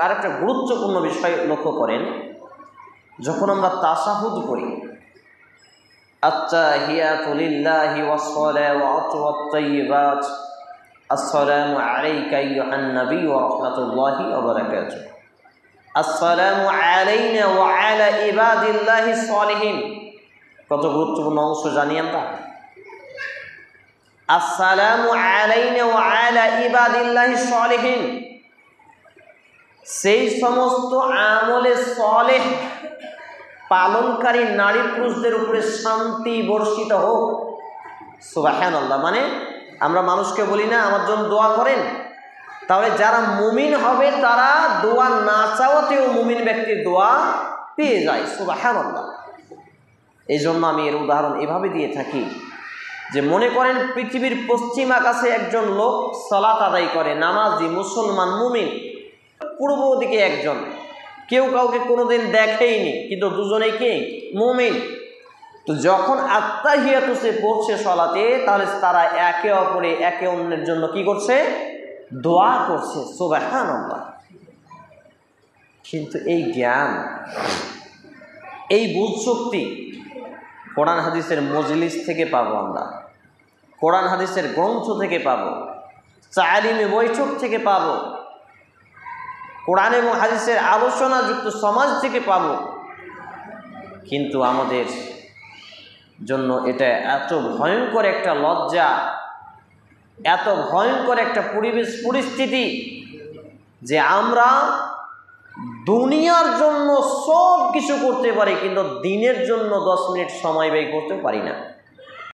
আরেকটা গুরুত্বপূর্ণ বিষয় লক্ষ্য করেন, যখন আমরা তাশাহুদ পড়ি, আত্তাহিয়াতু লিল্লাহি ওয়াস-সালাওয়াতু ওয়াত-তাইয়্যিবাত আসসালামু আলাইকা আইয়ুহান নবী ওয়া রাহমাতুল্লাহি ওয়া বারাকাতুহু, আসসালামু আলাইনা ওয়া আলা ইবাদিল্লাহিস সালিহিন। কত গুরুত্বপূর্ণ অংশ জানি আমরা। আসসালামু আলাইনা ওয়া আলা ইবাদিল্লাহিস সালিহিন, সেই সমস্ত আমলে সালেহ পালনকারী নারী পুরুষদের উপরে শান্তি বর্ষিত হোক। সুবহানাল্লাহ। মানে আমরা মানুষকে বলি না আমার জন্য দোয়া করেন, তাহলে যারা মুমিন হবে তারা দোয়া না চাওয়াতেও মুমিন ব্যক্তির দোয়া পেয়ে যায়। সুবহানাল্লাহ। এই জন্য আমি এর উদাহরণ এভাবে দিয়ে থাকি যে মনে করেন পৃথিবীর পশ্চিম আকাশে একজন লোক সালাত আদায় করে, নামাজি মুসলমান মুমিন, পূর্ব দিকে একজন, কেউ কাউকে কোনোদিন দেখেইনি, কিন্তু দুজনেই কি মুমিন। তো যখন আত্তাহিয়াতু সে পড়ছে সালাতে, তাহলে তারা একে অপরে একে অন্যের জন্য কি করছে? দোয়া করছে। সুবহানাল্লাহ। কিন্তু এই জ্ঞান, এই বুঝশক্তি কোরআন হাদিসের মজলিস থেকে পাবো আমরা, কোরআন হাদিসের গ্রন্থ থেকে পাবো, তালিমে বৈঠক থেকে পাবো, কোরআন এবং হাদিসের আলোচনাযুক্ত সমাজ থেকে পাবো। কিন্তু আমাদের জন্য এটা এত ভয়ঙ্কর একটা লজ্জা, এত ভয়ঙ্কর একটা পরিস্থিতি যে আমরা দুনিয়ার জন্য সব কিছু করতে পারি, কিন্তু দিনের জন্য 10 মিনিট সময় ব্যয় করতে পারি না।